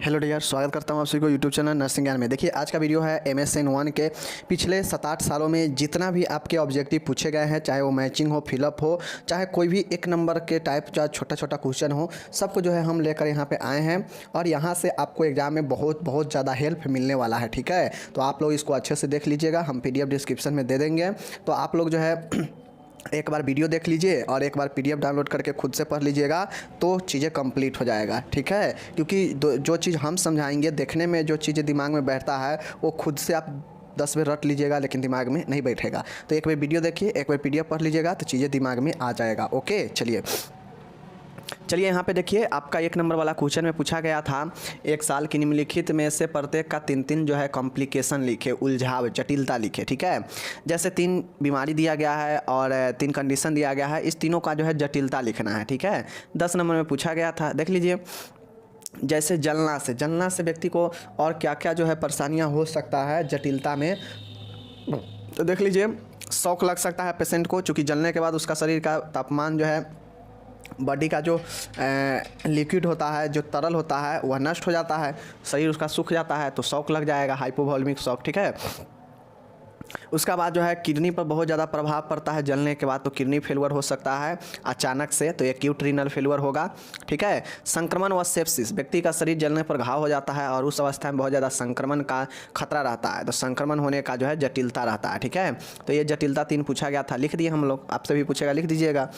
Hello dear, स्वागत करता हूँ आप सभी को यूट्यूब चैनल नर्सिंग ज्ञान में। देखिए आज का वीडियो है MSN 1 के पिछले 7-8 सालों में जितना भी आपके ऑब्जेक्टिव पूछे गए हैं, चाहे वो मैचिंग हो, फिलअप हो, चाहे कोई भी एक नंबर के टाइप चाहे छोटा छोटा क्वेश्चन हो, सबको जो है हम लेकर यहाँ पे आए हैं और यहाँ से आपको एग्जाम में बहुत ज़्यादा हेल्प मिलने वाला है। ठीक है, तो आप लोग इसको अच्छे से देख लीजिएगा, हम PDF डिस्क्रिप्शन में दे देंगे। तो आप लोग जो है एक बार वीडियो देख लीजिए और एक बार PDF डाउनलोड करके खुद से पढ़ लीजिएगा तो चीज़ें कंप्लीट हो जाएगा। ठीक है, क्योंकि जो चीज़ हम समझाएंगे, देखने में जो चीज़ें दिमाग में बैठता है वो खुद से आप 10 बार रट लीजिएगा लेकिन दिमाग में नहीं बैठेगा। तो एक बार वीडियो देखिए, एक बार PDF पढ़ लीजिएगा तो चीज़ें दिमाग में आ जाएगा। ओके, चलिए यहाँ पे देखिए, आपका 1 नंबर वाला क्वेश्चन में पूछा गया था, एक साल की निम्नलिखित में से प्रत्येक का 3 जो है कॉम्प्लिकेशन लिखे, उलझाव, जटिलता लिखे। ठीक है, जैसे 3 बीमारी दिया गया है और 3 कंडीशन दिया गया है, इस तीनों का जो है जटिलता लिखना है। ठीक है, 10 नंबर में पूछा गया था, देख लीजिए। जैसे जलना से व्यक्ति को और क्या क्या जो है परेशानियाँ हो सकता है जटिलता में, तो देख लीजिए। शौक लग सकता है पेशेंट को, चूँकि जलने के बाद उसका शरीर का तापमान जो है, बॉडी का जो लिक्विड होता है, जो तरल होता है, वह नष्ट हो जाता है, शरीर उसका सूख जाता है, तो शॉक लग जाएगा, हाइपोवॉल्मिक शॉक। ठीक है, उसका बाद जो है किडनी पर बहुत ज़्यादा प्रभाव पड़ता है जलने के बाद, तो किडनी फेलुअर हो सकता है अचानक से, तो एक्यूट रीनल फेलुअर होगा। ठीक है, संक्रमण व सेप्सिस, व्यक्ति का शरीर जलने पर घाव हो जाता है और उस अवस्था में बहुत ज़्यादा संक्रमण का खतरा रहता है, तो संक्रमण होने का जो है जटिलता रहता है। ठीक है, तो ये जटिलता 3 पूछा गया था, लिख दिए हम लोग, आपसे भी पूछेगा, लिख दीजिएगा।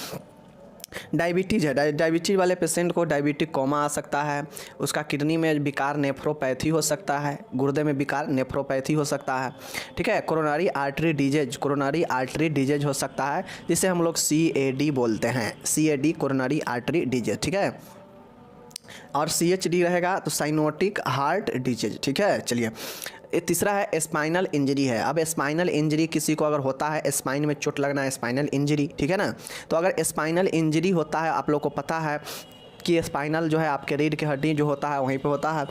डायबिटीज़ है, डायबिटीज़ वाले पेशेंट को डायबिटिक कोमा आ सकता है, उसका किडनी में विकार नेफ्रोपैथी हो सकता है, गुर्दे में विकार नेफ्रोपैथी हो सकता है। ठीक है, कोरोनरी आर्टरी डिजीज हो सकता है, जिसे हम लोग CAD बोलते हैं, CAD कोरोनरी आर्टरी डिजीज। ठीक है, और CHD रहेगा तो साइनोटिक हार्ट डिजीज। ठीक है, चलिए। तीसरा है स्पाइनल इंजरी है। अब स्पाइनल इंजरी किसी को अगर होता है, स्पाइन में चोट लगना है, स्पाइनल इंजरी। ठीक है ना, तो अगर स्पाइनल इंजरी होता है, आप लोग को पता है कि स्पाइनल जो है आपके रीढ़ की हड्डी जो होता है वहीं पे होता है,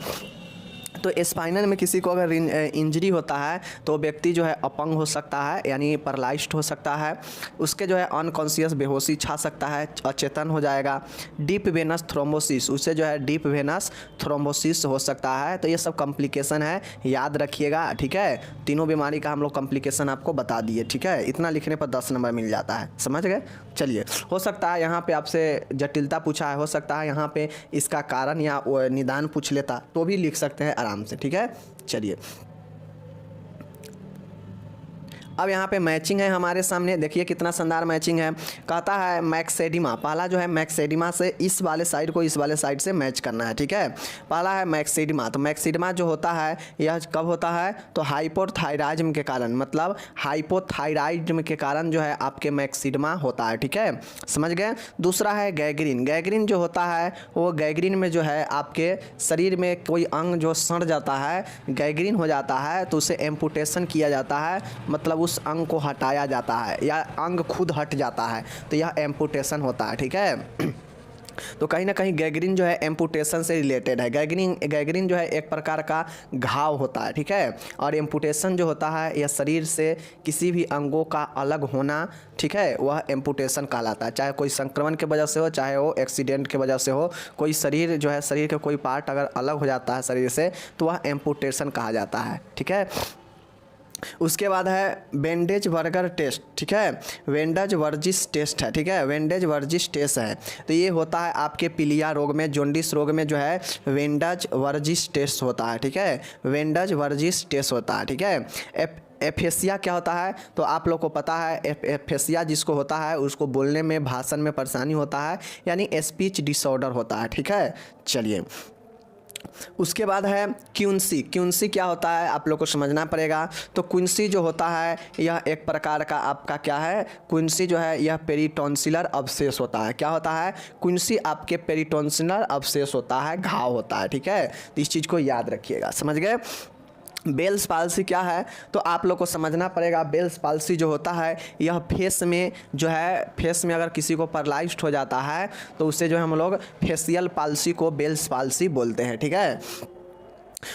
तो स्पाइनल में किसी को अगर इंजरी होता है तो व्यक्ति जो है अपंग हो सकता है, यानी पैरालाइज्ड हो सकता है, उसके जो है अनकॉन्शियस बेहोशी छा सकता है, अचेतन हो जाएगा। डीप वेनस थ्रोम्बोसिस, उससे जो है डीप वेनस थ्रोम्बोसिस हो सकता है। तो ये सब कॉम्प्लिकेशन है, याद रखिएगा। ठीक है, तीनों बीमारी का हम लोग कॉम्प्लिकेशन आपको बता दिए। ठीक है, इतना लिखने पर 10 नंबर मिल जाता है, समझ गए। चलिए, हो सकता है यहाँ पे आपसे जटिलता पूछा है, हो सकता है यहाँ पे इसका कारण या निदान पूछ लेता, तो भी लिख सकते हैं आराम से। ठीक है, चलिए। अब यहाँ पे मैचिंग है हमारे सामने, देखिए कितना शानदार मैचिंग है। कहता है मैक्सेडिमा, पहला जो है मैक्सेडिमा से इस वाले साइड को इस वाले साइड से मैच करना है। ठीक है, पहला है मैक्सेडिमा, तो मैक्सेडिमा जो होता है यह कब होता है, तो हाइपोथायराइज्म के कारण, मतलब हाइपोथायराइज्म के कारण जो है आपके मैक्सेडिमा होता है। ठीक है, समझ गए। दूसरा है गैग्रीन, गैग्रीन जो होता है वो गैग्रीन में जो है आपके शरीर में कोई अंग जो सड़ जाता है, गैग्रीन हो जाता है, तो उसे एम्पुटेशन किया जाता है, मतलब उस अंग को हटाया जाता है या अंग खुद हट जाता है, तो यह एम्पुटेशन होता है। ठीक है, तो कहीं ना कहीं गैग्रीन जो है एम्पुटेशन से रिलेटेड है। गैग्रीन जो है एक प्रकार का घाव होता है। ठीक है, और एम्पुटेशन जो होता है यह शरीर से किसी भी अंगों का अलग होना, ठीक है, वह एम्पुटेशन कहलाता है। चाहे कोई संक्रमण के वजह से हो, चाहे वो एक्सीडेंट के वजह से हो, कोई शरीर जो है, शरीर का कोई पार्ट अगर अलग हो जाता है शरीर से, तो वह एम्पुटेशन कहा जाता है। ठीक है, उसके बाद है वेंडेज बर्गर टेस्ट। ठीक है, वेंडेज वर्जिस टेस्ट है। ठीक है, वेंडेज वर्जिस टेस्ट है, तो ये होता है आपके पीलिया रोग में, जोंडिस रोग में जो है वेंडेज वर्जिस टेस्ट होता है। ठीक है, वेंडेज वर्जिस टेस्ट होता है। ठीक है, एफेसिया क्या होता है, तो आप लोग को पता है एफेसिया जिसको होता है उसको बोलने में, भाषण में परेशानी होता है, यानी स्पीच डिसऑर्डर होता है। ठीक है, चलिए। उसके बाद है क्विंसी। क्विंसी क्या होता है आप लोग को समझना पड़ेगा। तो क्विंसी जो होता है यह एक प्रकार का आपका क्या है, क्विंसी जो है यह पेरिटोन्सिलर अब्सेस होता है। क्या होता है, क्विंसी आपके पेरिटोन्सिलर अब्सेस होता है, घाव होता है। ठीक है, तो इस चीज़ को याद रखिएगा, समझ गए। बेल्स पाल्सी क्या है, तो आप लोग को समझना पड़ेगा। बेल्स पाल्सी जो होता है यह फेस में जो है, फेस में अगर किसी को पैरालाइज्ड हो जाता है तो उसे जो है हम लोग फेशियल पाल्सी को बेल्स पाल्सी बोलते हैं। ठीक है,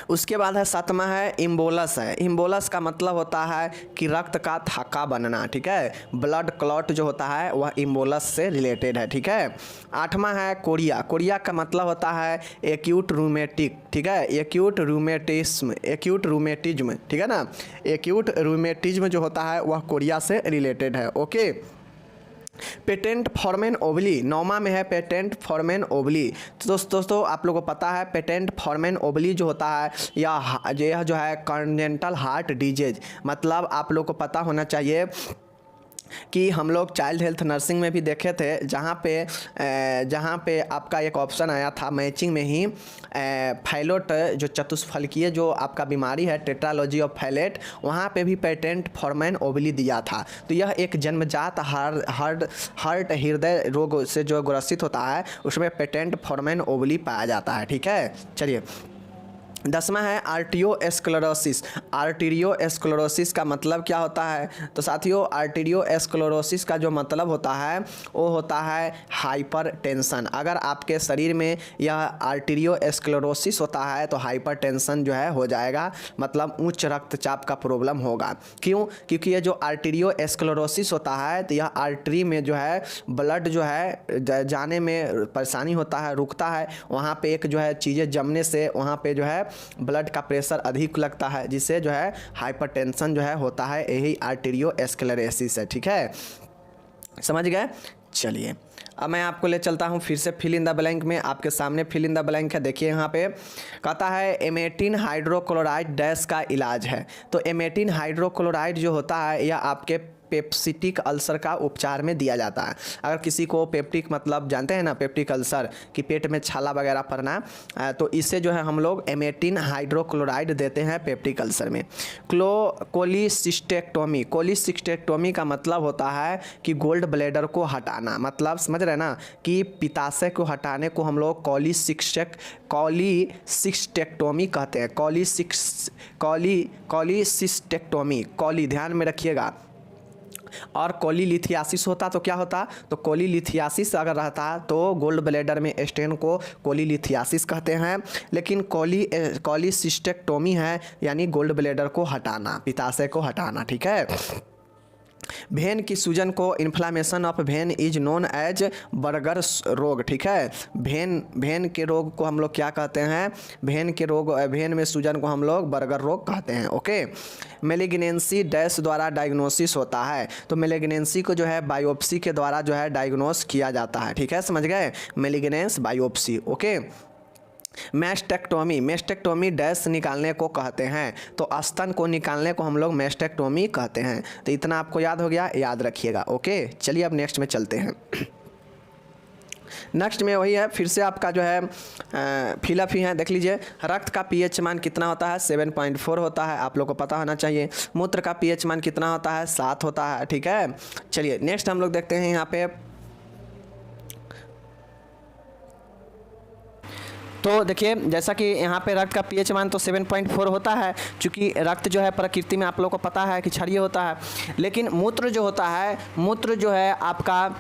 उसके बाद है 7वां है इम्बोलस है। इम्बोलस का मतलब होता है कि रक्त का थक्का बनना, ठीक है। ब्लड क्लॉट जो होता है वह इम्बोलस से रिलेटेड है, ठीक है। 8वां है कोरिया। कोरिया का मतलब होता है एक्यूट रूमेटिक, ठीक है। एक्यूट रूमेटिज्म, ठीक है ना। एक्यूट रूमेटिज्म जो होता है वह कोरिया से रिलेटेड है, ओके। पेटेंट फॉर्मेन ओवली, 9वां में है पेटेंट फॉर्मेन ओवली। तो दोस्तों आप लोगों को पता है पेटेंट फॉर्मेन ओवली जो होता है यह जो है कॉन्जेनिटल हार्ट डिजीज, मतलब आप लोग को पता होना चाहिए कि हम लोग चाइल्ड हेल्थ नर्सिंग में भी देखे थे, जहाँ पे आपका एक ऑप्शन आया था मैचिंग में ही फैलोट जो चतुष्फलकीय जो आपका बीमारी है टेट्रालॉजी ऑफ फैलेट, वहाँ पे भी पेटेंट फॉर्मेन ओवली दिया था। तो यह एक जन्मजात हार्ट हृदय रोग से जो ग्रसित होता है उसमें पेटेंट फॉर्मेन ओवली पाया जाता है, ठीक है। चलिए 10वां है आर्टियोस्क्लेरोसिस। आर्टीरियोस्क्लेरोसिस का मतलब क्या होता है? तो साथियों आर्टीरियोस्क्लेरोसिस का जो मतलब होता है वो होता है हाइपरटेंशन। अगर आपके शरीर में यह आर्टीरियोस्क्लेरोसिस होता है तो हाइपरटेंशन जो है हो जाएगा, मतलब उच्च रक्तचाप का प्रॉब्लम होगा। क्यों? क्योंकि ये जो आर्टीरियोस्क्लेरोसिस होता है तो यह आर्टरी में जो है ब्लड जो है जाने में परेशानी होता है, रुकता है। वहाँ पे एक जो है चीज़ें जमने से वहाँ पे जो है ब्लड का प्रेशर अधिक लगता है, जिससे जो है हाइपरटेंशन जो है होता है। यही आर्टीरियोस्क्लेरोसिस है, ठीक है। समझ गए? चलिए अब मैं आपको ले चलता हूँ फिर से फिल इन द ब्लैंक में। आपके सामने फिल इन द ब्लैंक है, देखिए यहाँ पे कहता है एमेटिन हाइड्रोक्लोराइड डैश का इलाज है। तो एमेटिन हाइड्रोक्लोराइड जो होता है यह आपके पेप्सिटिक अल्सर का उपचार में दिया जाता है। अगर किसी को पेप्टिक मतलब जानते हैं ना, पेप्टिक अल्सर कि पेट में छाला वगैरह पड़ना, तो इससे जो है हम लोग एमेटिन हाइड्रोक्लोराइड देते हैं पेप्टिक अल्सर में। कोलिसिस्टेक्टोमी, कोलिसिस्टेक्टोमी का मतलब होता है कि गोल्ड ब्लैडर को हटाना, मतलब समझ रहे ना कि पित्ताशय को हटाने को हम लोग कोलिसिस्टेक्टोमी कहते हैं। कोलिसिस्टेक्टोमी, कॉली ध्यान में रखिएगा। और कोलीलिथियासिस होता तो क्या होता? तो कोलीलिथियासिस अगर रहता तो गोल्ड ब्लैडर में स्टेन को कोलीलिथियासिस कहते हैं। लेकिन कोलिसिस्टेक्टोमी है यानी गोल्ड ब्लैडर को हटाना, पित्ताशय को हटाना, ठीक है। भेन की सूजन को inflammation of vein is known as Buerger रोग, ठीक है। भेन के रोग को हम लोग क्या कहते हैं? भेन में सूजन को हम लोग बर्गर रोग कहते हैं, ओके। मेलिग्नेंसी डैश द्वारा डायग्नोसिस होता है। तो मेलिग्नेंसी को जो है बायोप्सी के द्वारा जो है डायग्नोस किया जाता है, ठीक है। समझ गए? मेलिग्नेंस बायोप्सी, ओके। मेस्टेक्टोमी डैश निकालने को कहते हैं। तो स्तन को निकालने को हम लोग मेस्टेक्टोमी कहते हैं। तो इतना आपको याद हो गया, याद रखिएगा, ओके। चलिए अब नेक्स्ट में चलते हैं। नेक्स्ट में वही है, फिर से आपका जो है फिलअप ही है, देख लीजिए। रक्त का पीएच मान कितना होता है? 7.4 होता है, आप लोग को पता होना चाहिए। मूत्र का पीएच मान कितना होता है? 7 होता है, ठीक है। चलिए नेक्स्ट हम लोग देखते हैं यहाँ पे। तो देखिए जैसा कि यहाँ पे रक्त का पीएच मान तो 7.4 होता है, क्योंकि रक्त जो है प्रकृति में आप लोगों को पता है कि क्षारीय होता है। लेकिन मूत्र जो होता है, मूत्र जो है आपका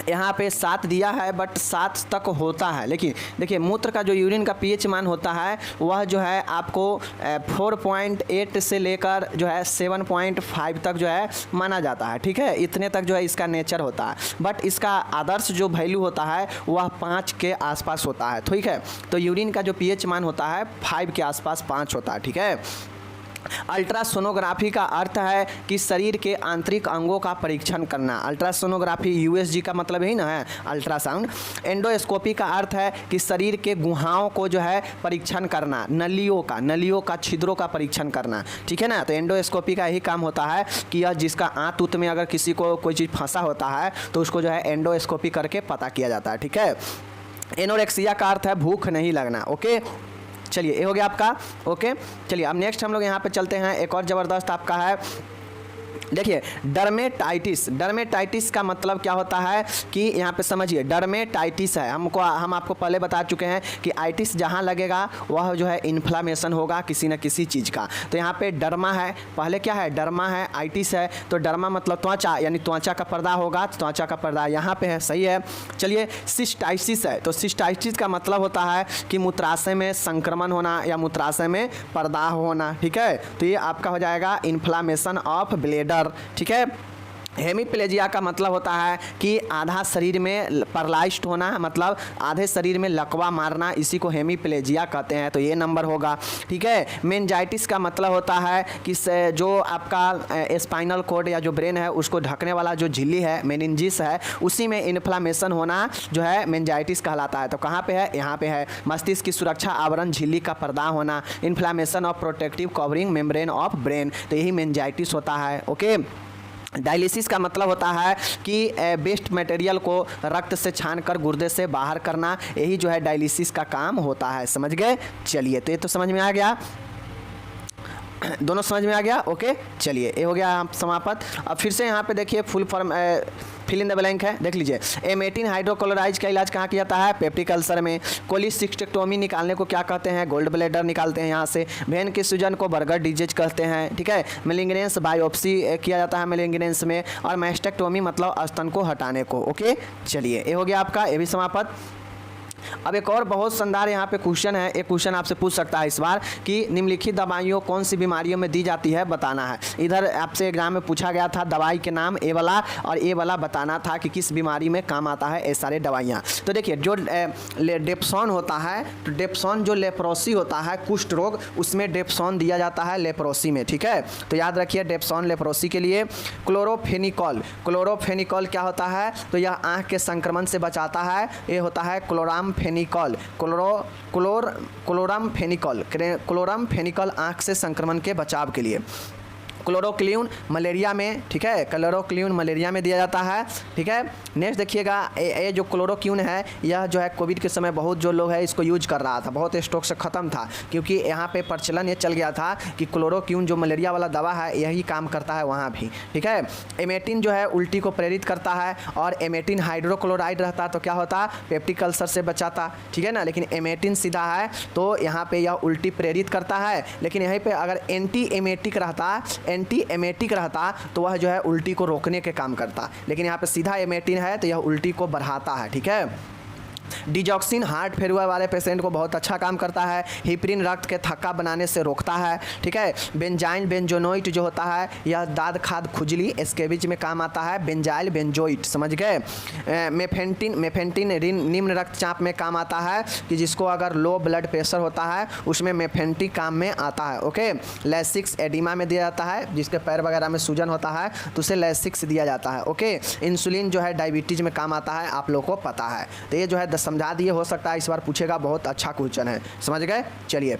यहाँ पे 7 दिया है, बट 7 तक होता है। लेकिन देखिए मूत्र का जो यूरिन का पीएच मान होता है वह जो है आपको 4.8 से लेकर जो है 7.5 तक जो है माना जाता है, ठीक है। इतने तक जो है इसका नेचर होता है, बट इसका आदर्श जो वैल्यू होता है वह 5 के आसपास होता है, ठीक है। तो यूरिन का जो पीएच मान होता है 5 के आसपास 5 होता है, ठीक है। अल्ट्रासोनोग्राफी का अर्थ है कि शरीर के आंतरिक अंगों का परीक्षण करना। अल्ट्रासोनोग्राफी यूएसजी का मतलब ही ना है अल्ट्रासाउंड। एंडोस्कोपी का अर्थ है कि शरीर के गुहाओं को जो है परीक्षण करना, नलियों का छिद्रों का परीक्षण करना, ठीक है ना। तो एंडोस्कोपी का यही काम होता है कि यह जिसका आंत उत में अगर किसी को कोई चीज़ फंसा होता है तो उसको जो है एंडोस्कोपी करके पता किया जाता है, ठीक है। एनोरेक्सिया का अर्थ है भूख नहीं लगना, ओके। चलिए ये हो गया आपका, ओके। चलिए अब नेक्स्ट हम लोग यहाँ पे चलते हैं। एक और ज़बरदस्त आपका है देखिए डर्मेटाइटिस का मतलब क्या होता है कि यहाँ पे समझिए, डर्मेटाइटिस है, हम आपको पहले बता चुके हैं कि आइटिस जहाँ लगेगा वह जो है इन्फ्लामेशन होगा किसी न किसी चीज़ का। तो यहाँ पे डर्मा है, पहले क्या है, डर्मा है, आइटिस है, तो डर्मा मतलब त्वचा, यानी त्वचा का पर्दा होगा, त्वचा का पर्दा यहाँ पे है, सही है। चलिए सिस्टाइसिस है, तो सिस्टाइसिस का मतलब होता है कि मूत्राशय में संक्रमण होना या मूत्राशय में पर्दा होना, ठीक है। तो ये आपका हो जाएगा इन्फ्लामेशन ऑफ ब्लेडर, ठीक है। हेमीप्लेजिया का मतलब होता है कि आधा शरीर में पैरालाइज्ड होना, मतलब आधे शरीर में लकवा मारना, इसी को हेमीप्लेजिया कहते हैं, तो ये नंबर होगा, ठीक है। मेनिंजाइटिस का मतलब होता है कि जो आपका स्पाइनल कॉर्ड या जो ब्रेन है उसको ढकने वाला जो झिल्ली है, मेनिंजिस है, उसी में इन्फ्लामेशन होना जो है मेनिंजाइटिस कहलाता है। तो कहाँ पे है, यहाँ पे है। मस्तिष्क की सुरक्षा आवरण झिल्ली का पर्दा होना, inflammation of protective covering membrane of brain, तो यही मेनिंजाइटिस होता है, ओके। डायलिसिस का मतलब होता है कि वेस्ट मटेरियल को रक्त से छानकर गुर्दे से बाहर करना, यही जो है डायलिसिस का काम होता है, समझ गए। चलिए, तो ये तो समझ में आ गया, दोनों समझ में आ गया, ओके। चलिए, ये हो गया समाप्त। अब फिर से यहाँ पे देखिए full form fill in the blank है, देख लीजिए। M18 हाइड्रोक्लोराइड का इलाज कहाँ किया जाता है, पेप्टिक अल्सर में। कोलिसिस्टेक्टोमी निकालने को क्या कहते हैं, गोल्ड ब्लैडर निकालते हैं यहाँ से। वेन के सूजन को बर्गर डिजीज कहते हैं, ठीक है। मेलिग्नेंस बायोप्सी किया जाता है मेलिग्नेंस में, और मैस्टेक्टोमी मतलब स्तन को हटाने को, ओके। चलिए, ये हो गया आपका, ये भी समाप्त। अब एक और बहुत शानदार यहाँ पे क्वेश्चन है, एक क्वेश्चन आपसे पूछ सकता है इस बार कि निम्नलिखित दवाइयों कौन सी बीमारियों में दी जाती है, बताना है। इधर आपसे एग्जाम में पूछा गया था दवाई के नाम ए वाला, और ए वाला बताना था कि किस बीमारी में काम आता है ये सारे दवाइयाँ। तो देखिए, जो डेप्सॉन होता है, तो डेप्सॉन जो लेप्रोसी होता है, कुष्ठ रोग, उसमें डेप्सॉन दिया जाता है लेप्रोसी में, ठीक है। तो याद रखिए डेप्सॉन लेप्रोसी के लिए। क्लोरोफेनिकॉल क्या होता है, तो यह आँख के संक्रमण से बचाता है, ये होता है क्लोरामफेनिकॉल। क्लोरामफेनिकॉल आँख से संक्रमण के बचाव के लिए। क्लोरोक्विन मलेरिया में, ठीक है, क्लोरोक्विन मलेरिया में दिया जाता है, ठीक है। नेक्स्ट देखिएगा, ये जो क्लोरोक्विन है, यह जो है कोविड के समय बहुत जो लोग है इसको यूज कर रहा था, बहुत स्टॉक से ख़त्म था, क्योंकि यहाँ पे प्रचलन ये चल गया था कि क्लोरोक्विन जो मलेरिया वाला दवा है यही काम करता है वहाँ भी, ठीक है। M18 जो है उल्टी को प्रेरित करता है, और M18 हाइड्रोक्लोराइड रहता तो क्या होता, पेप्टिक अल्सर से बचाता, ठीक है ना। लेकिन M18 सीधा है तो यहाँ पे यह उल्टी प्रेरित करता है, लेकिन यहीं पे अगर एंटी एमेटिक रहता तो वह जो है उल्टी को रोकने के काम करता, लेकिन यहाँ पे सीधा M18 है तो यह उल्टी को बढ़ाता है, ठीक है। डिजॉक्सिन हार्ट फेलुअर वाले पेशेंट को बहुत अच्छा काम करता है। हिप्रिन रक्त के थक्का बनाने से रोकता है, ठीक है। बेंजाइल बेंजोनोइट जो होता है यह दाद खाद खुजली स्केबिज में काम आता है, बेंजाइल बेंजोइट, समझ गए। मेफेंटिन निम्न रक्तचाप में काम आता है, कि जिसको अगर लो ब्लड प्रेशर होता है उसमें मेफेंटिन काम में आता है, ओके। लैसिक्स एडिमा में दिया जाता है, जिसके पैर वगैरह में सूजन होता है तो उसे लैसिक्स दिया जाता है, ओके। इंसुलिन जो है डायबिटीज में काम आता है, आप लोग को पता है। तो ये जो है समझा दिए, हो सकता है इस बार पूछेगा, बहुत अच्छा क्वेश्चन है, समझ गए। चलिए,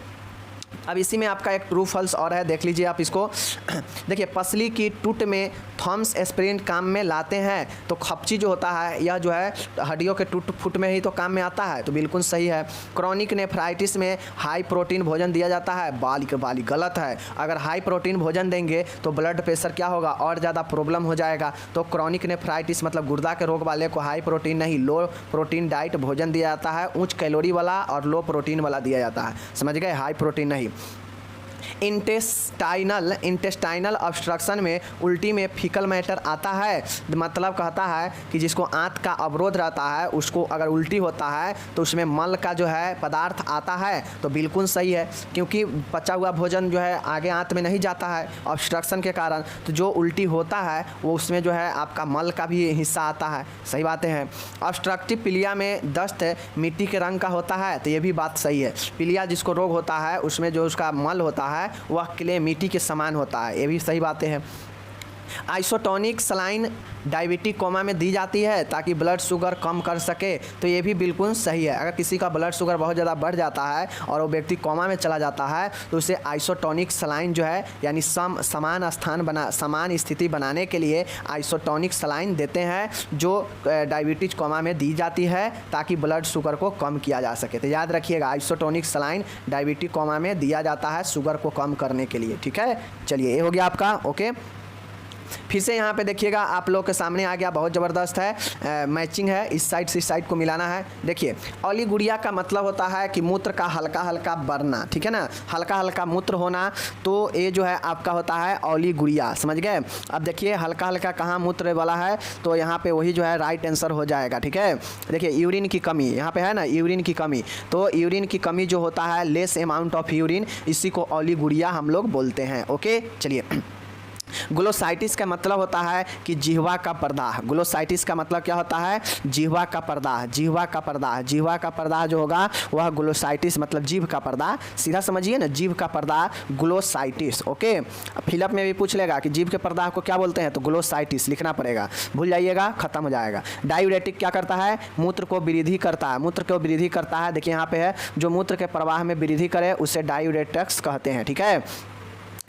अब इसी में आपका एक ट्रू फॉल्स और है, देख लीजिए आप इसको। देखिए, पसली की टूट में थॉम्स एस्पिरिन काम में लाते हैं, तो खपची जो होता है यह जो है हड्डियों के टूट फूट में ही तो काम में आता है, तो बिल्कुल सही है। क्रॉनिक नेफ्राइटिस में हाई प्रोटीन भोजन दिया जाता है, बाली गलत है। अगर हाई प्रोटीन भोजन देंगे तो ब्लड प्रेशर क्या होगा, और ज़्यादा प्रॉब्लम हो जाएगा। तो क्रॉनिक नेफ्राइटिस मतलब गुर्दा के रोग वाले को हाई प्रोटीन नहीं, लो प्रोटीन डाइट भोजन दिया जाता है, उच्च कैलोरी वाला और लो प्रोटीन वाला दिया जाता है, समझ गए, हाई प्रोटीन नहीं। इंटेस्टाइनल ऑब्स्ट्रक्शन में उल्टी में फीकल मैटर आता है, मतलब कहता है कि जिसको आंत का अवरोध रहता है उसको अगर उल्टी होता है तो उसमें मल का जो है पदार्थ आता है, तो बिल्कुल सही है, क्योंकि पचा हुआ भोजन जो है आगे आंत में नहीं जाता है ऑब्स्ट्रक्शन के कारण, तो जो उल्टी होता है वो उसमें जो है आपका मल का भी हिस्सा आता है, सही बातें हैं। ऑब्स्ट्रक्टिव पीलिया में दस्त मिट्टी के रंग का होता है, तो ये भी बात सही है। पीलिया जिसको रोग होता है उसमें जो उसका मल होता है वह क्ले मिट्टी के समान होता है, ये भी सही बातें हैं। आइसोटोनिक सलाइन डायबिटिक कोमा में दी जाती है ताकि ब्लड शुगर कम कर सके, तो ये भी बिल्कुल सही है। अगर किसी का ब्लड शुगर बहुत ज़्यादा बढ़ जाता है और वो व्यक्ति कोमा में चला जाता है तो उसे आइसोटोनिक सलाइन जो है यानी समान स्थिति बनाने के लिए आइसोटोनिक सलाइन देते हैं, जो डायबिटीज कोमा में दी जाती है ताकि ब्लड शुगर को कम किया जा सके। तो याद रखिएगा, आइसोटोनिक सलाइन डायबिटिक कोमा में दिया जाता है शुगर को कम करने के लिए, ठीक है। चलिए, ये हो गया आपका, ओके। फिर से यहाँ पे देखिएगा आप लोग के सामने आ गया, बहुत ज़बरदस्त है, मैचिंग है, इस साइड से इस साइड को मिलाना है। देखिए ऑलीगुड़िया का मतलब होता है कि मूत्र का हल्का हल्का बढ़ना, ठीक है ना, हल्का हल्का मूत्र होना, तो ये जो है आपका होता है ऑलीगुड़िया, समझ गए। अब देखिए हल्का हल्का कहाँ मूत्र वाला है, तो यहाँ पे वही जो है राइट आंसर हो जाएगा, ठीक है। देखिए यूरिन की कमी यहाँ पे है ना, यूरिन की कमी, तो यूरिन की कमी जो होता है, लेस अमाउंट ऑफ यूरिन, इसी को ऑलीगुड़िया हम लोग बोलते हैं। ओके चलिए। ग्लोसाइटिस का मतलब होता है कि जिह्वा का प्रदाह। ग्लोसाइटिस का मतलब क्या होता है, जिह्वा का प्रदाह, जिह्वा का प्रदाह, जिह्वा का प्रदाह जो होगा वह ग्लोसाइटिस मतलब जीभ का प्रदाह, सीधा समझिए ना, जीभ का प्रदाह ग्लोसाइटिस। ओके, फिलअप में भी पूछ लेगा कि जीभ के प्रदाह को क्या बोलते हैं, तो ग्लोसाइटिस लिखना पड़ेगा, भूल जाइएगा, खत्म हो जाएगा। डायूरेटिक क्या करता है, मूत्र को वृद्धि करता है, मूत्र को वृद्धि करता है। देखिए यहाँ पे है, जो मूत्र के प्रवाह में वृद्धि करे उसे डायूरेटिक्स कहते हैं, ठीक है,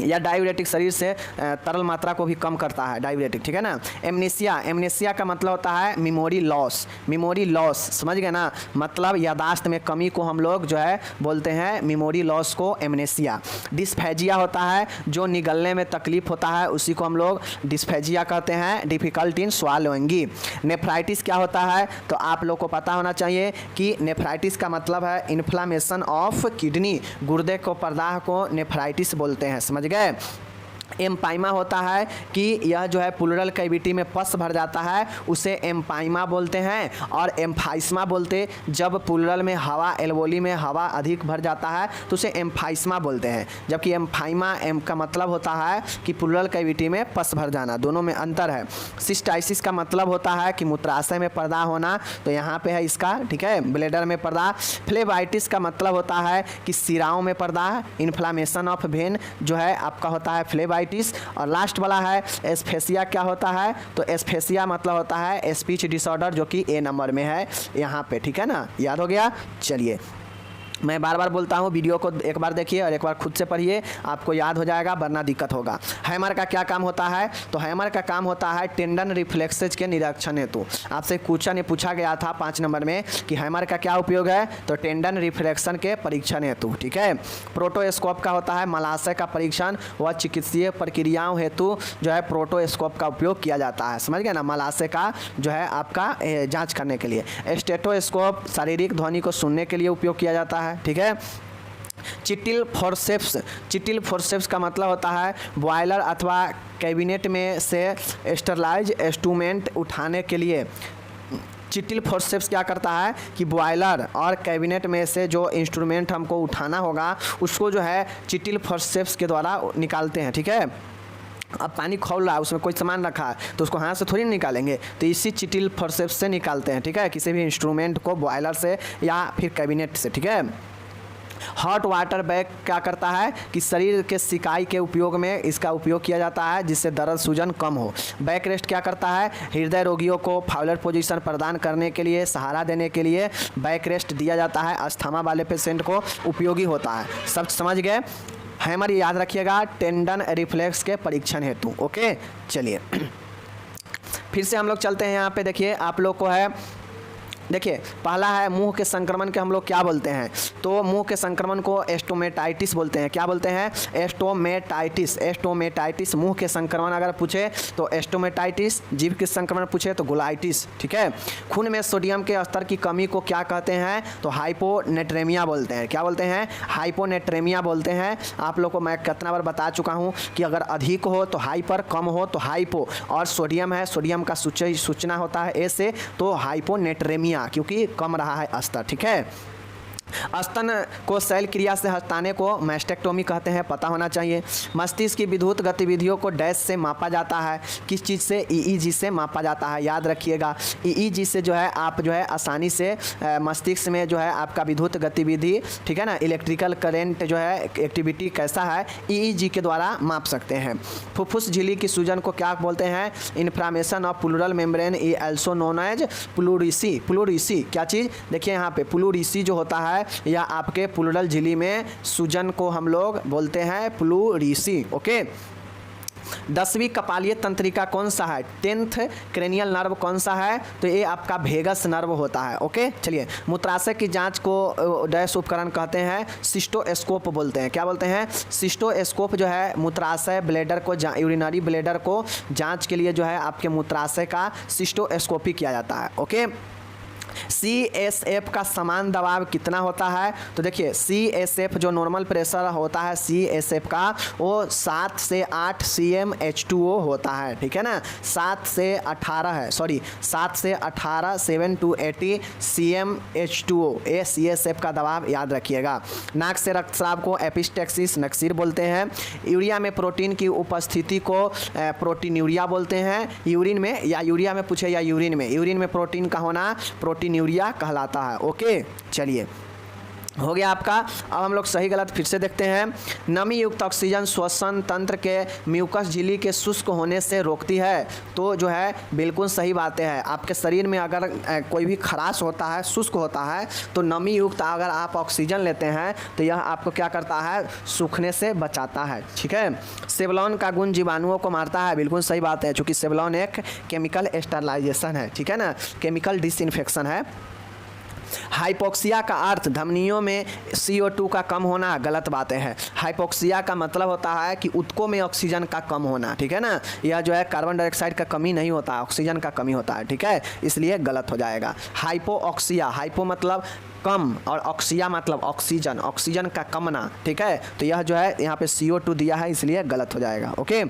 या डायूरेटिक शरीर से तरल मात्रा को भी कम करता है, डायूरेटिक, ठीक है ना। एमनेसिया, एमनेसिया का मतलब होता है मेमोरी लॉस, मेमोरी लॉस, समझ गए ना, मतलब यादाश्त में कमी को हम लोग जो है बोलते हैं मेमोरी लॉस को एमनेसिया। डिस्फेजिया होता है जो निगलने में तकलीफ होता है, उसी को हम लोग डिस्फेजिया कहते हैं, डिफिकल्ट इन स्वालोइंग। नेफ्राइटिस क्या होता है, तो आप लोग को पता होना चाहिए कि नेफ्राइटिस का मतलब है इन्फ्लामेशन ऑफ किडनी, गुर्दे को प्रदाह को नेफ्राइटिस बोलते हैं, समझ गए। एम्पाइमा होता है कि यह जो है प्लूरल कैविटी में पस भर जाता है, उसे एम्पाइमा बोलते हैं। और एम्फाइस्मा बोलते जब प्लूरल में हवा, एल्वोली में हवा अधिक भर जाता है तो उसे एम्फाइस्मा बोलते हैं, जबकि एम्फाइमा एम का मतलब होता है कि प्लूरल कैविटी में पस भर जाना, दोनों में अंतर है। सिस्टाइसिस का मतलब होता है कि मूत्राशय में पर्दा होना, तो यहाँ पे है इसका, ठीक है, ब्लेडर में पर्दा। फ्लेबाइटिस का मतलब होता है कि सिराओं में पर्दा, इन्फ्लामेशन ऑफ वेन जो है आपका होता है फ्लेबाइटिस। और लास्ट वाला है एस्फेसिया, क्या होता है, तो एस्फेसिया मतलब होता है स्पीच डिसऑर्डर, जो कि ए नंबर में है यहाँ पे, ठीक है ना, याद हो गया। चलिए मैं बार बार बोलता हूँ, वीडियो को एक बार देखिए और एक बार खुद से पढ़िए, आपको याद हो जाएगा, वरना दिक्कत होगा। हैमर का क्या काम होता है, तो हैमर का काम होता है टेंडन रिफ्लेक्सेज के निरीक्षण हेतु। आपसे क्वेश्चन ये पूछा गया था 5 नंबर में कि हैमर का क्या उपयोग है, तो टेंडन रिफ्लेक्शन के परीक्षण हेतु, ठीक है। प्रोटोस्कोप का होता है malassez का परीक्षण व चिकित्सीय प्रक्रियाओं हेतु जो है प्रोटोस्कोप का उपयोग किया जाता है, समझ गए ना, malassez का जो है आपका जाँच करने के लिए। स्टेथोस्कोप शारीरिक ध्वनि को सुनने के लिए उपयोग किया जाता है, ठीक है। चिटिल फोर्सेप्स, चिटिल फोर्सेप्स का मतलब होता है बॉयलर अथवा कैबिनेट में से स्टरलाइज इंस्ट्रूमेंट उठाने के लिए। चिटिल फोर्सेप्स क्या करता है कि बॉयलर और कैबिनेट में से जो इंस्ट्रूमेंट हमको उठाना होगा उसको जो है चिटिल फोर्सेप्स के द्वारा निकालते हैं, ठीक है। अब पानी खौल रहा है, उसमें कोई सामान रखा है तो उसको हाथ से थोड़ी निकालेंगे, तो इसी चिटिल फोर्सेप्स से निकालते हैं, ठीक है, किसी भी इंस्ट्रूमेंट को बॉयलर से या फिर कैबिनेट से, ठीक है। हॉट वाटर बैग क्या करता है कि शरीर के सिकाई के उपयोग में इसका उपयोग किया जाता है, जिससे दर्द सूजन कम हो। बैक रेस्ट क्या करता है, हृदय रोगियों को फाउलर पोजीशन प्रदान करने के लिए, सहारा देने के लिए बैक रेस्ट दिया जाता है, अस्थमा वाले पेशेंट को उपयोगी होता है। सब समझ गए। हैमर याद रखिएगा टेंडन रिफ्लेक्स के परीक्षण हेतु। ओके चलिए फिर से हम लोग चलते हैं। यहाँ पे देखिए आप लोग को है, देखिए पहला है मुंह के संक्रमण के हम लोग क्या बोलते हैं, तो मुंह के संक्रमण को एस्टोमेटाइटिस बोलते हैं। क्या बोलते हैं, एस्टोमेटाइटिस। एस्टोमेटाइटिस मुंह के संक्रमण अगर पूछे तो एस्टोमेटाइटिस, जीभ के संक्रमण पूछे तो गुलाइटिस, ठीक है। खून में सोडियम के स्तर की कमी को क्या कहते हैं, तो हाइपोनेट्रेमिया बोलते हैं। क्या बोलते हैं, हाइपोनेट्रेमिया बोलते हैं। आप लोग को मैं कितना बार बता चुका हूँ कि अगर अधिक हो तो हाइपर, कम हो तो हाइपो, और सोडियम है, सोडियम का सूचना होता है ए से, तो हाइपोनेट्रेमिया, क्योंकि कम रहा है स्तर, ठीक है। स्तन को शैल क्रिया से हटाने को मैस्टेक्टोमी कहते हैं, पता होना चाहिए। मस्तिष्क की विद्युत गतिविधियों को डैश से मापा जाता है, किस चीज़ से, ईईजी से मापा जाता है, याद रखिएगा। ईईजी से जो है आप जो है आसानी से मस्तिष्क में जो है आपका विद्युत गतिविधि, ठीक है ना, इलेक्ट्रिकल करेंट जो है एक्टिविटी कैसा है, ईईजी के द्वारा माप सकते हैं। फुफ्फुस झिल्ली की सूजन को क्या बोलते हैं, inflammation of pleural membrane is also known as pleurisy. Pleurisy क्या चीज़, देखिए यहाँ पे प्लूरिसी जो होता है या आपके प्लूरल झिल्ली में सूजन को हम लोग बोलते हैं प्लूरिसी। ओके 10वीं कपालीय तंत्रिका कौन सा है, 10th क्रेनियल नर्व कौन सा है, तो ये आपका भेगस नर्व होता है। ओके चलिए, मूत्राशय की जांच को डैश उपकरण कहते हैं, सिस्टोस्कोप बोलते हैं। क्या बोलते हैं, सिस्टोस्कोप जो है मूत्राशय ब्लेडर को यूरिनरी ब्लेडर को जांच के लिए जो है आपके मूत्राशय का सिस्टोस्कोपी किया जाता है। ओके, CSF का समान दबाव कितना होता है, तो देखिए CSF जो नॉर्मल प्रेशर होता है CSF का वो 7 से 8 cmH2O होता है, ठीक है ना, 7 से 18 है, सॉरी 7 से 18 7 to 80 cmH2O, ये CSF का दबाव याद रखिएगा। नाक से रक्तस्राव को एपिस्टेक्सिस नक्सीर बोलते हैं। यूरिया में प्रोटीन की उपस्थिति को प्रोटीन्यूरिया बोलते हैं। यूरिन में या यूरिया में पूछे या यूरिन में प्रोटीन का होना प्रोटीन्यूरिया कहलाता है। ओके चलिए, हो गया आपका। अब हम लोग सही गलत फिर से देखते हैं। नमी युक्त ऑक्सीजन श्वसन तंत्र के म्यूकस झिल्ली के शुष्क होने से रोकती है, तो जो है बिल्कुल सही बातें हैं। आपके शरीर में अगर कोई भी खराश होता है, शुष्क होता है, तो नमी युक्त अगर आप ऑक्सीजन लेते हैं तो यह आपको क्या करता है, सूखने से बचाता है, ठीक है। सेवलॉन का गुण जीवाणुओं को मारता है, बिल्कुल सही बात है, चूँकि सेवलॉन एक केमिकल स्टरलाइजेशन है, ठीक है ना, केमिकल डिसइंफेक्शन है। हाइपोक्सिया का अर्थ धमनियों में CO2 का कम होना, गलत बातें हैं। हाइपोक्सिया का मतलब होता है कि ऊतकों में ऑक्सीजन का कम होना, ठीक है ना, यह जो है कार्बन डाइऑक्साइड का कमी नहीं होता, ऑक्सीजन का कमी होता है, ठीक है, इसलिए गलत हो जाएगा। हाइपोऑक्सिया, हाइपो मतलब कम और ऑक्सिया मतलब ऑक्सीजन, ऑक्सीजन का कमना, ठीक है, तो यह जो है यहाँ पे CO2 दिया है, इसलिए गलत हो जाएगा। ओके,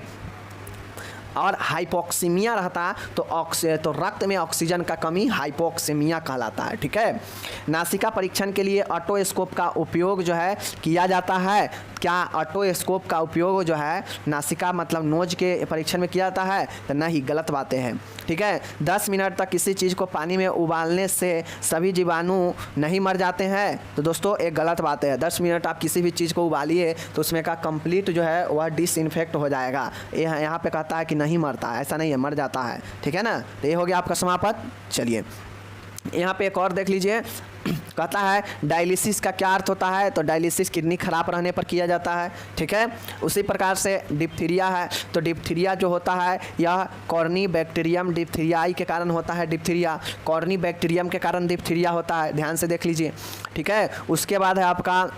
और हाइपोक्सीमिया रहता तो रक्त में ऑक्सीजन का कमी हाइपोक्सीमिया कहलाता है, ठीक है। नासिका परीक्षण के लिए ऑटोस्कोप का उपयोग जो है किया जाता है। क्या ऑटोस्कोप का उपयोग जो है नासिका मतलब नोज के परीक्षण में किया जाता है, तो नहीं, गलत बातें हैं, ठीक है। 10 मिनट तक किसी चीज़ को पानी में उबालने से सभी जीवाणु नहीं मर जाते हैं, तो दोस्तों एक गलत बात है। 10 मिनट आप किसी भी चीज़ को उबालिए तो उसमें का कंप्लीट जो है वह डिसइंफेक्ट हो जाएगा। यहाँ पे कहता है कि नहीं मरता है, ऐसा नहीं है, मर जाता है, ठीक है ना। तो ये हो गया आपका समापन। चलिए यहाँ पे एक और देख लीजिए, कहता है डायलिसिस का क्या अर्थ होता है, तो डायलिसिस किडनी खराब रहने पर किया जाता है, ठीक है। उसी प्रकार से डिप्थीरिया है, तो डिप्थीरिया जो होता है यह कॉर्नी बैक्टीरियम डिप्थीरियाई के कारण होता है। डिप्थीरिया कॉर्नी बैक्टीरियम के कारण डिप्थीरिया होता है, ध्यान से देख लीजिए, ठीक है। उसके बाद है आपका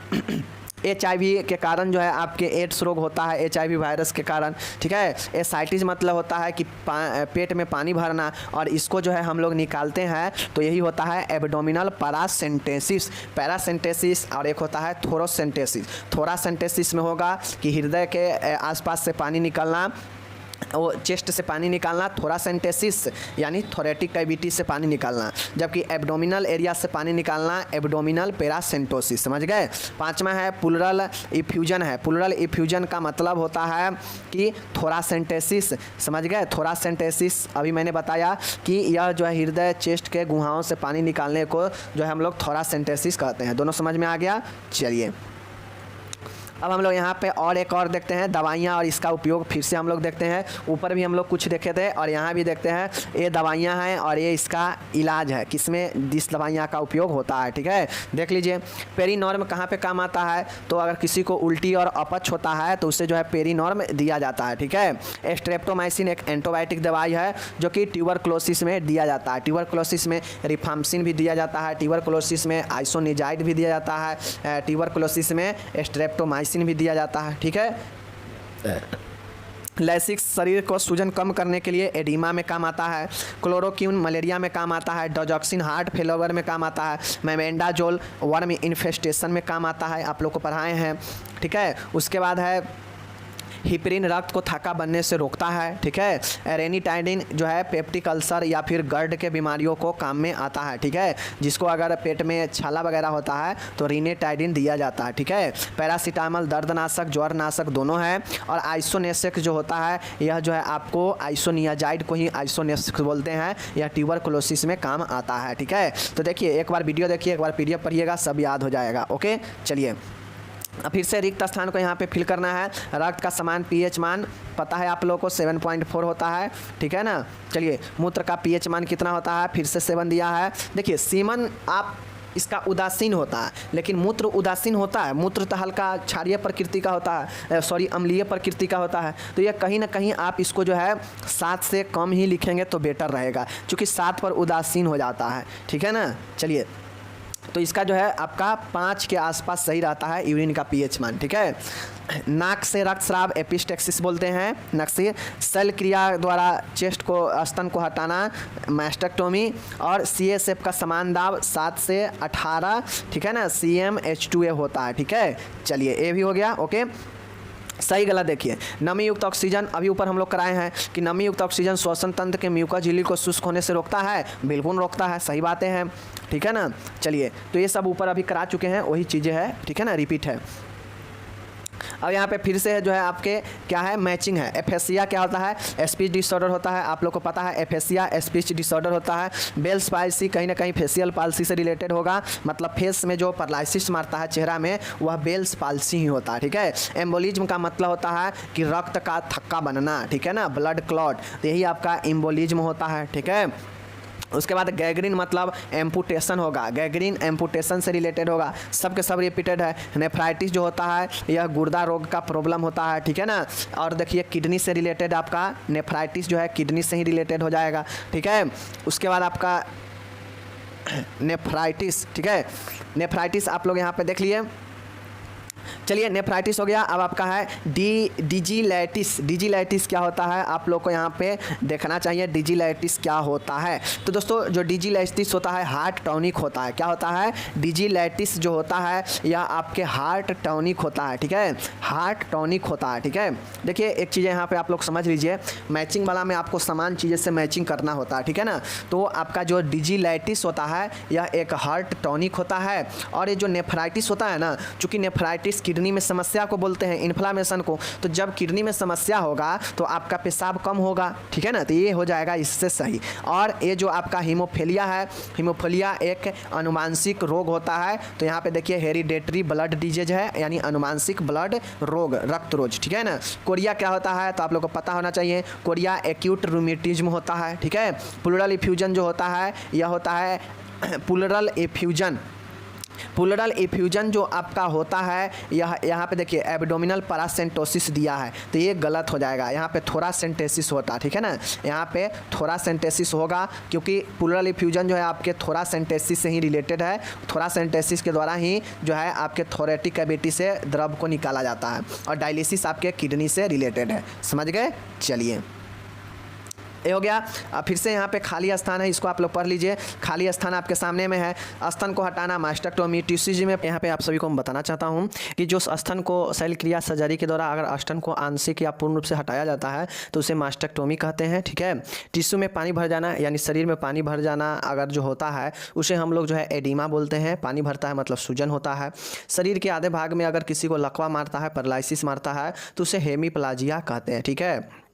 HIV के कारण जो है आपके एड्स रोग होता है, HIV वायरस के कारण, ठीक है। एसाइटिस मतलब होता है कि पेट में पानी भरना, और इसको जो है हम लोग निकालते हैं तो यही होता है एब्डोमिनल पैरासेंटेसिस, और एक होता है थोरोसेंटेसिस। थोरासेंटेसिस में होगा कि हृदय के आसपास से पानी निकलना, वो चेस्ट से पानी निकालना, थोरासेंटेसिस यानी थोरेटिक कैविटी से पानी निकालना, जबकि एब्डोमिनल एरिया से पानी निकालना एब्डोमिनल पैरासेंटोसिस, समझ गए। 5वां है प्लूरल इफ्यूजन है। प्लूरल इफ्यूजन का मतलब होता है कि थोरासेंटेसिस, समझ गए। थोरासेंटेसिस अभी मैंने बताया कि यह जो है हृदय चेस्ट के गुहाओं से पानी निकालने को जो है हम लोग थोरासेंटेसिस कहते हैं। दोनों समझ में आ गया। चलिए अब हम लोग यहाँ पे और एक और देखते हैं दवाइयाँ और इसका उपयोग फिर से हम लोग देखते हैं। ऊपर भी हम लोग कुछ देखे थे और यहाँ भी देखते हैं। ये दवाइयाँ हैं और ये इसका इलाज है, किसमें जिस दवाइयाँ का उपयोग होता है, ठीक है। देख लीजिए पेरीनॉर्म कहाँ पे काम आता है, तो अगर किसी को उल्टी और अपच होता है तो उससे जो है पेरीनॉर्म दिया जाता है, ठीक है। स्ट्रेप्टोमाइसिन एक एंटीबायोटिक दवाई है जो कि ट्यूबरक्लोसिस में दिया जाता है। ट्यूबरक्लोसिस में रिफाम्सिन भी दिया जाता है, ट्यूबरक्लोसिस में आइसोनिजाइड भी दिया जाता है, ट्यूबरक्लोसिस में स्ट्रेप्टोमाइसिन भी दिया जाता है, ठीक है। लैसिक्स शरीर को सूजन कम करने के लिए एडिमा में काम आता है। क्लोरोक्विन मलेरिया में काम आता है। डोजॉक्सिन हार्ट फेलोवर में काम आता है। मेमेंडाजोल वर्म इन्फेस्टेशन में काम आता है, आप लोग को पढ़ाए हैं, ठीक है। उसके बाद है हिपरिन रक्त को थक्का बनने से रोकता है, ठीक है। रेनिटाइडिन जो है पेप्टिक अल्सर या फिर गर्ड के बीमारियों को काम में आता है, ठीक है। जिसको अगर पेट में छाला वगैरह होता है तो रेनिटाइडिन दिया जाता है, ठीक है। पैरासीटामल दर्दनाशक ज्वरनाशक दोनों है। और आइसोनेसिक जो होता है यह जो है आपको आइसोनियाजाइड को ही आइसोनेसिक बोलते हैं, यह ट्यूबरक्लोसिस में काम आता है, ठीक है। तो देखिए एक बार वीडियो देखिए, एक बार PDF पढ़िएगा, सब याद हो जाएगा। ओके चलिए फिर से रिक्त स्थान को यहाँ पे फिल करना है। रक्त का समान pH मान पता है आप लोगों को 7.4 होता है, ठीक है ना। चलिए मूत्र का pH मान कितना होता है, फिर से 7 दिया है। देखिए सीमन आप इसका उदासीन होता है, लेकिन मूत्र उदासीन होता है, मूत्र तो हल्का क्षारीय प्रकृति का होता है, अम्लीय प्रकृति का होता है। तो यह कहीं ना कहीं आप इसको जो है 7 से कम ही लिखेंगे तो बेटर रहेगा, क्योंकि 7 पर उदासीन हो जाता है, ठीक है ना। चलिए, तो इसका जो है आपका 5 के आसपास सही रहता है यूरिन का पीएच मान, ठीक है। नाक से रक्तस्राव एपिस्टेक्सिस बोलते हैं, नक से शल्य क्रिया द्वारा चेस्ट को स्तन को हटाना मैस्टेक्टोमी, और CSF का समान दाब 7 से 18, ठीक है ना, CmH2a होता है, ठीक है। चलिए, ये भी हो गया, ओके। सही गलत देखिए, नमी युक्त ऑक्सीजन अभी ऊपर हम लोग कराए हैं कि नमी युक्त ऑक्सीजन श्वसन तंत्र के म्यूकस झिल्ली को शुष्क होने से रोकता है, बिल्कुल रोकता है, सही बातें हैं, ठीक है ना। चलिए, तो ये सब ऊपर अभी करा चुके हैं, वही चीज़ें हैं, ठीक है ना, रिपीट है। अब यहाँ पे फिर से जो है आपके क्या है, मैचिंग है। एफेसिया क्या होता है, स्पीच डिसऑर्डर होता है, आप लोग को पता है एफेसिया स्पीच डिसऑर्डर होता है। बेल्स पाल्सी कहीं ना कहीं फेशियल पाल्सी से रिलेटेड होगा, मतलब फेस में जो पैरालिसिस मारता है चेहरा में, वह बेल्स पाल्सी ही होता है, ठीक है। एम्बोलिज्म का मतलब होता है कि रक्त का थक्का बनना, ठीक है ना, ब्लड क्लॉट, तो यही आपका एम्बोलिज्म होता है, ठीक है। उसके बाद गैंग्रीन मतलब एम्पुटेशन होगा, गैंग्रीन एम्पुटेशन से रिलेटेड होगा, सब के सब रिपीटेड है। नेफ्राइटिस जो होता है यह गुर्दा रोग का प्रॉब्लम होता है, ठीक है ना। और देखिए किडनी से रिलेटेड आपका नेफ्राइटिस जो है किडनी से ही रिलेटेड हो जाएगा, ठीक है। उसके बाद आपका नेफ्राइटिस, ठीक है, नेफ्राइटिस आप लोग यहाँ पे देख लिए। चलिए, नेफ्राइटिस हो गया। अब आपका है डिजिलाइटिस। डिजिलाइटिस क्या होता है आप लोग को यहाँ पे देखना चाहिए, डिजिलाइटिस क्या होता है। तो दोस्तों, जो डिजिलाइटिस होता है हार्ट टॉनिक होता है। क्या होता है, डिजिलाइटिस जो होता है यह आपके हार्ट टॉनिक होता है, ठीक है, हार्ट टॉनिक होता है, ठीक है। देखिए, एक चीज़ यहाँ पे आप लोग समझ लीजिए, मैचिंग वाला में आपको समान चीज़ें से मैचिंग करना होता है, ठीक है ना। तो आपका जो डिजिलाइटिस होता है यह एक हार्ट टॉनिक होता है, और ये जो नेफ्राइटिस होता है ना, चूँकि नेफ्राइटिस किडनी में समस्या को बोलते हैं, इन्फ्लामेशन को, तो जब किडनी में समस्या होगा तो आपका पेशाब कम होगा, ठीक है ना, तो ये हो जाएगा इससे सही। और ये जो आपका हीमोफीलिया है, हीमोफीलिया एक अनुवांशिक रोग होता है, तो यहाँ पे देखिए हेरिडेटरी ब्लड डिजीज है, यानी अनुवांशिक ब्लड रोग, रक्त रोग, ठीक है ना। कोरिया क्या होता है तो आप लोग को पता होना चाहिए, कोरिया एक्यूट रूमेटिज्म होता है, ठीक है। प्लूरल इफ्यूजन जो होता है यह होता है प्लूरल इफ्यूजन। प्लूरल इफ्यूजन जो आपका होता है यह यहाँ पे देखिए एब्डोमिनल पैरासेंटोसिस दिया है, तो ये गलत हो जाएगा, यहाँ पे थोरासेंटेसिस होता है, ठीक है ना, यहाँ पे थोरासेंटेसिस होगा, क्योंकि प्लूरल इफ्यूजन जो है आपके थोरासेंटेसिस से ही रिलेटेड है। थोरासेंटेसिस के द्वारा ही जो है आपके थोरेटिक कैविटी से द्रव को निकाला जाता है, और डायलिसिस आपके किडनी से रिलेटेड है, समझ गए। चलिए, ये हो गया। अब फिर से यहाँ पे खाली स्थान है, इसको आप लोग पढ़ लीजिए। खाली स्थान आपके सामने में है, स्तन को हटाना मास्टेक्टोमी। टीसीजी में यहाँ पे आप सभी को मैं बताना चाहता हूँ कि जो स्तन को शल्य क्रिया सर्जरी के द्वारा अगर स्तन को आंशिक या पूर्ण रूप से हटाया जाता है तो उसे मास्टेक्टोमी कहते हैं, ठीक है। टिश्यू में पानी भर जाना, यानी शरीर में पानी भर जाना अगर जो होता है उसे हम लोग जो है एडिमा बोलते हैं। पानी भरता है मतलब सूजन होता है। शरीर के आधे भाग में अगर किसी को लकवा मारता है, पैरालिसिस मारता है, तो उसे हेमीप्लाजिया कहते हैं, ठीक है।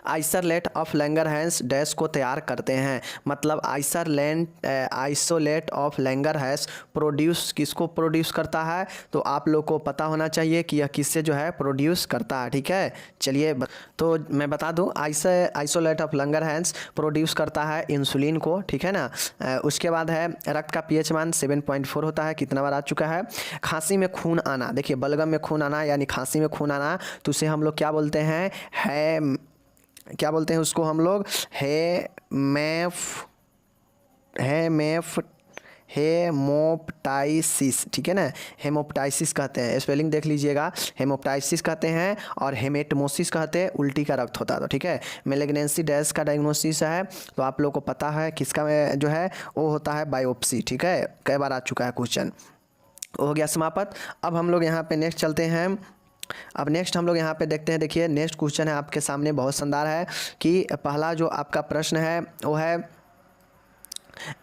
आइसोलेट ऑफ लैंगरहैंस डैश को तैयार करते हैं, मतलब आइसोलेट ऑफ लैंगरहैंस प्रोड्यूस किसको प्रोड्यूस करता है, तो आप लोग को पता होना चाहिए कि यह किससे जो है प्रोड्यूस करता है, ठीक है। चलिए, तो मैं बता दूं, आइसोलेट ऑफ लैंगरहैंस प्रोड्यूस करता है इंसुलिन को, ठीक है ना। उसके बाद है रक्त का पीएच मान 7.4 होता है, कितना बार आ चुका है। खांसी में खून आना, देखिए बलगम में खून आना यानी खांसी में खून आना, तो उसे हम लोग क्या बोलते हैं, क्या बोलते हैं उसको हम लोग, हेमोप्टाइसिस, ठीक है ना, हेमोप्टाइसिस कहते हैं। स्पेलिंग देख लीजिएगा, हेमोप्टाइसिस कहते हैं और हेमेटमोसिस कहते हैं, उल्टी का रक्त होता है, तो ठीक है। मैलिग्नेंसी डैश का डायग्नोसिस है, तो आप लोग को पता है किसका जो है वो होता है बायोप्सी, ठीक है, कई बार आ चुका है क्वेश्चन। हो गया समाप्त। अब हम लोग यहाँ पे नेक्स्ट चलते हैं। अब नेक्स्ट हम लोग यहाँ पे देखते हैं, देखिए नेक्स्ट क्वेश्चन है आपके सामने, बहुत शानदार है कि पहला जो आपका प्रश्न है वो है,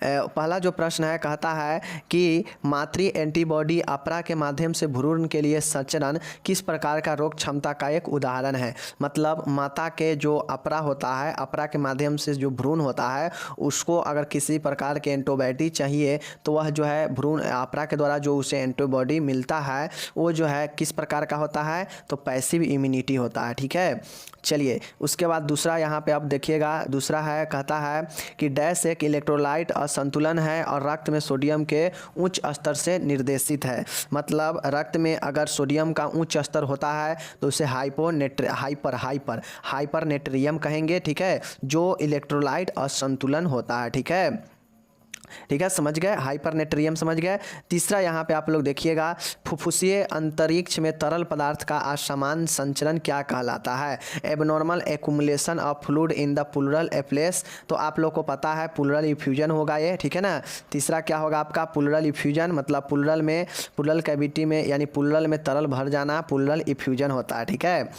पहला जो प्रश्न है कहता है कि मातृ एंटीबॉडी अपरा के माध्यम से भ्रूण के लिए संचरण किस प्रकार का रोग क्षमता का एक उदाहरण है। मतलब माता के जो अपरा होता है, अपरा के माध्यम से जो भ्रूण होता है उसको अगर किसी प्रकार के एंटीबॉडी चाहिए तो वह जो है भ्रूण अपरा के द्वारा जो उसे एंटीबॉडी मिलता है वो जो है किस प्रकार का होता है, तो पैसिव इम्यूनिटी होता है, ठीक है। चलिए, उसके बाद दूसरा यहाँ पे आप देखिएगा, दूसरा है कहता है कि डैश एक इलेक्ट्रोलाइट इलेक्ट्रोलाइट असंतुलन है और रक्त में सोडियम के उच्च स्तर से निर्देशित है। मतलब रक्त में अगर सोडियम का उच्च स्तर होता है तो उसे हाइपरनेट्रियम कहेंगे, ठीक है, जो इलेक्ट्रोलाइट असंतुलन होता है। ठीक है, ठीक है, समझ गए, हाइपरनेट्रियम समझ गए। तीसरा यहाँ पे आप लोग देखिएगा, फुफ्फुसीय अंतरिक्ष में तरल पदार्थ का असमान संचरण क्या कहलाता है? Abnormal accumulation of fluid in the pleural एप्लेस। तो आप लोग को पता है प्लूरल इफ्यूजन होगा ये, ठीक है ना। तीसरा क्या होगा आपका? प्लूरल इफ्यूजन, मतलब प्लूरल कैविटी में यानी प्लूरल में तरल भर जाना प्लूरल इफ्यूजन होता है। ठीक है,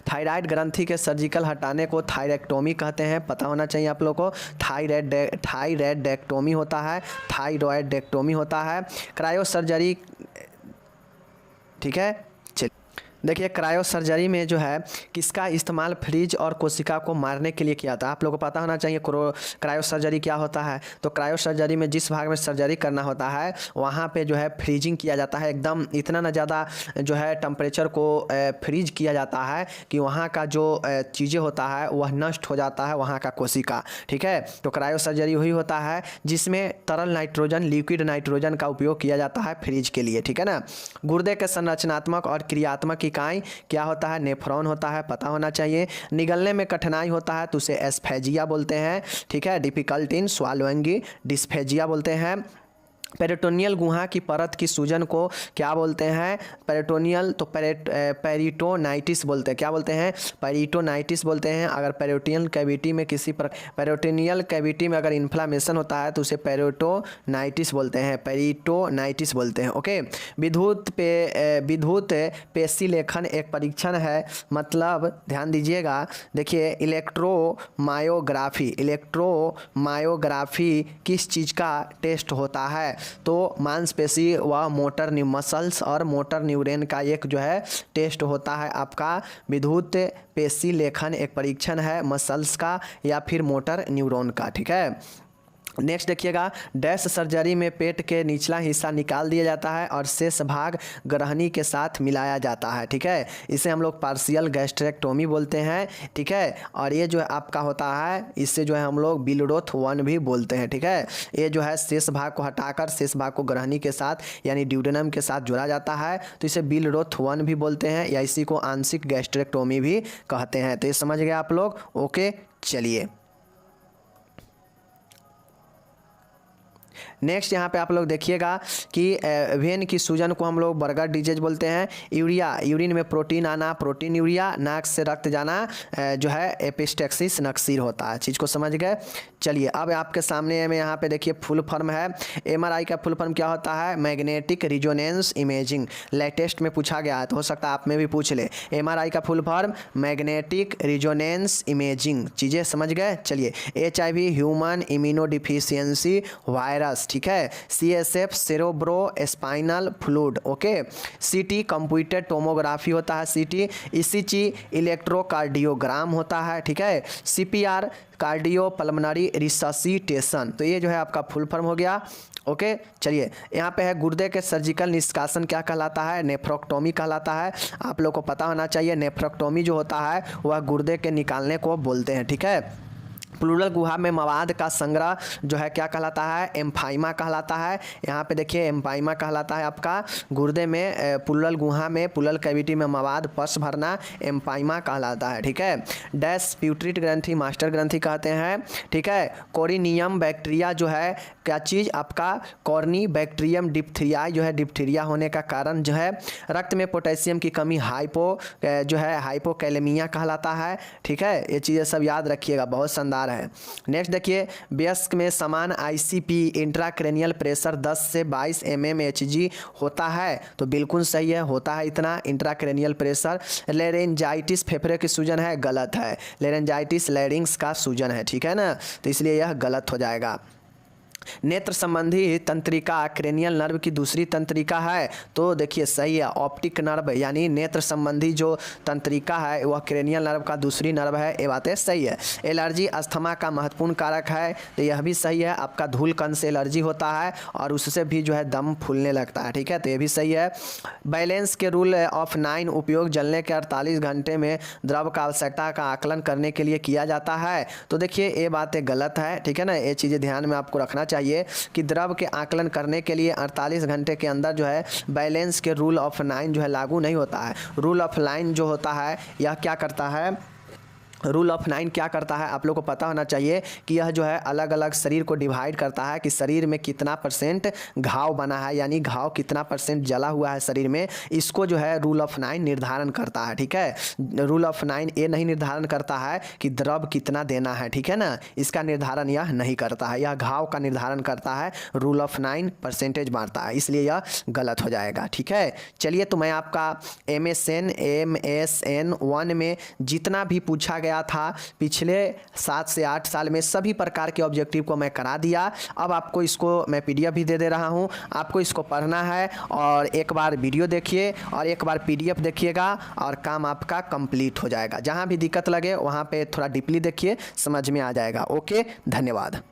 थायराइड ग्रंथि के सर्जिकल हटाने को थायरेक्टोमी कहते हैं, पता होना चाहिए आप लोग को। थायरॉयडेक्टोमी होता है, थायरॉयडेक्टोमी होता है। क्रायोसर्जरी, ठीक है, देखिए क्रायो सर्जरी में जो है किसका इस्तेमाल फ्रीज और कोशिका को मारने के लिए किया था? आप लोगों को पता होना चाहिए क्रायो सर्जरी क्या होता है। तो क्रायो सर्जरी में जिस भाग में सर्जरी करना होता है वहाँ पे जो है फ्रीजिंग किया जाता है, एकदम इतना ना ज़्यादा जो है टेम्परेचर को फ्रीज किया जाता है कि वहाँ का जो चीज़ें होता है वह नष्ट हो जाता है, वहाँ का कोशिका। ठीक है, तो क्रायो सर्जरी वही होता है जिसमें तरल नाइट्रोजन, लिक्विड नाइट्रोजन का उपयोग किया जाता है फ्रीज के लिए। ठीक है ना। गुर्दे के संरचनात्मक और क्रियात्मक इकाई क्या होता है? नेफ्रॉन होता है, पता होना चाहिए। निगलने में कठिनाई होता है तो उसे एस्फेजिया बोलते हैं। ठीक है, डिफिकल्ट इन स्वालोइंग डिस्फेजिया बोलते हैं। पेरिटोनियल गुहा की परत की सूजन को क्या बोलते हैं? पेरिटोनियल, तो पेरिटोनाइटिस बोलते हैं। क्या बोलते हैं? पेरिटोनाइटिस बोलते हैं। अगर पेरिटोनियल कैविटी में पेरिटोनियल कैविटी में अगर इन्फ्लामेशन होता है तो उसे पेरिटोनाइटिस बोलते हैं, पेरिटोनाइटिस बोलते हैं। ओके, विद्युत पेशीलेखन एक परीक्षण है, मतलब ध्यान दीजिएगा, देखिए इलेक्ट्रोमायोग्राफी किस चीज़ का टेस्ट होता है? तो मांसपेशी व मोटर मसल्स और मोटर न्यूरॉन का एक जो है टेस्ट होता है आपका। विद्युत पेशी लेखन एक परीक्षण है मसल्स का या फिर मोटर न्यूरॉन का। ठीक है, नेक्स्ट देखिएगा, डैश सर्जरी में पेट के निचला हिस्सा निकाल दिया जाता है और शेष भाग ग्रहणी के साथ मिलाया जाता है। ठीक है, इसे हम लोग पार्शियल गैस्ट्रेक्टोमी बोलते हैं। ठीक है, और ये जो है आपका होता है, इससे जो है हम लोग बिलरोथ 1 भी बोलते हैं। ठीक है, ये जो है शेष भाग को हटाकर शेष भाग को ग्रहणी के साथ यानी ड्यूडेनम के साथ जोड़ा जाता है, तो इसे बिलरोथ 1 भी बोलते हैं या इसी को आंशिक गैस्ट्रेक्टोमी भी कहते हैं। तो ये समझ गए आप लोग। ओके, चलिए नेक्स्ट यहाँ पे आप लोग देखिएगा कि वेन की सूजन को हम लोग बर्गर डिजीज बोलते हैं। यूरिन में प्रोटीन आना, प्रोटीन यूरिया, नाक से रक्त जाना जो है एपिस्टेक्सिस नक्सीर होता है। चीज़ को समझ गए। चलिए अब आपके सामने में यहाँ पे देखिए फुल फॉर्म है। MRI का फुल फॉर्म क्या होता है? Magnetic resonance imaging. लेटेस्ट में पूछा गया है तो हो सकता है आप में भी पूछ ले। MRI का full form magnetic resonance imaging. चीज़ें समझ गए। चलिए HIV ह्यूमन इम्यूनोडिफिशियंसी वायरस। ठीक है, CSF cerebro spinal fluid. Okay, CT computed tomography होता है CT। ECG इलेक्ट्रोकार्डियोग्राम होता है। ठीक है, CPR कार्डियो पल्मोनरी रिससिटेशन। तो ये जो है आपका फुल फॉर्म हो गया। ओके, चलिए यहाँ पे है गुर्दे के सर्जिकल निष्कासन क्या कहलाता है? नेफ्रोक्टोमी कहलाता है। आप लोग को पता होना चाहिए नेफ्रोक्टोमी जो होता है वह गुर्दे के निकालने को बोलते हैं। ठीक है, प्लूरल गुहा में मवाद का संग्रह जो है क्या कहलाता है? एम्फाइमा कहलाता है। यहाँ पे देखिए एम्फाइमा कहलाता है आपका गुर्दे में प्लूरल गुहा में प्लूरल कैविटी में मवाद पस भरना एम्फाइमा कहलाता है। ठीक है, डैश प्यूटरिट ग्रंथि मास्टर ग्रंथि कहते हैं। ठीक है, कोरिनियम बैक्टीरिया जो है क्या चीज़ आपका? कॉर्नी बैक्टीरियम डिप्थीरिया जो है डिप्थीरिया होने का कारण जो है रक्त में पोटेशियम की कमी जो है हाइपोकैलेमिया कहलाता है। ठीक है, ये चीज़ें सब याद रखिएगा, बहुत शानदार है। नेक्स्ट देखिए, वयस्क में समान ICP इंट्राक्रेनियल प्रेशर 10 से 22 mmHg होता है। तो बिल्कुल सही है, होता है इतना इंट्राक्रेनियल प्रेशर। लेरेंजाइटिस फेफड़े की सूजन है, गलत है। लेरेंजाइटिस लैरिंग्स का सूजन है। ठीक है ना, तो इसलिए यह गलत हो जाएगा। नेत्र संबंधी तंत्रिका क्रेनियल नर्व की दूसरी तंत्रिका है, तो देखिए सही है, ऑप्टिक नर्व यानी नेत्र संबंधी जो तंत्रिका है वह क्रेनियल नर्व का दूसरी नर्व है, ये बातें सही है। एलर्जी अस्थमा का महत्वपूर्ण कारक है, तो यह भी सही है, आपका धूल कण से एलर्जी होता है और उससे भी जो है दम फूलने लगता है, ठीक है, तो ये भी सही है। बैलेंस के रूल ऑफ 9 उपयोग जलने के 48 घंटे में द्रव का आवश्यकता का आकलन करने के लिए किया जाता है, तो देखिए ये बातें गलत है, ठीक है ना, ये चीज़ें ध्यान में आपको रखना चाहिए कि द्रव के आकलन करने के लिए 48 घंटे के अंदर जो है बैलेंस के रूल ऑफ 9 जो है लागू नहीं होता है। रूल ऑफ 9 जो होता है यह क्या करता है, रूल ऑफ 9 क्या करता है आप लोग को पता होना चाहिए कि यह जो है अलग अलग शरीर को डिवाइड करता है कि शरीर में कितना % घाव बना है, यानी घाव कितना % जला हुआ है शरीर में, इसको जो है रूल ऑफ 9 निर्धारण करता है, ठीक है। रूल ऑफ 9 ये नहीं निर्धारण करता है कि द्रव कितना देना है, ठीक है ना, इसका निर्धारण यह नहीं करता है, यह घाव का निर्धारण करता है। रूल ऑफ 9 % मारता है, इसलिए यह गलत हो जाएगा, ठीक है। चलिए, तो मैं आपका MSN 1 में जितना भी पूछा गया था पिछले 7 से 8 साल में सभी प्रकार के ऑब्जेक्टिव को मैं करा दिया। अब आपको इसको मैं PDF भी दे रहा हूं, आपको इसको पढ़ना है और एक बार वीडियो देखिए और एक बार PDF देखिएगा और काम आपका कंप्लीट हो जाएगा। जहां भी दिक्कत लगे वहां पे थोड़ा डीपली देखिए, समझ में आ जाएगा। ओके, धन्यवाद।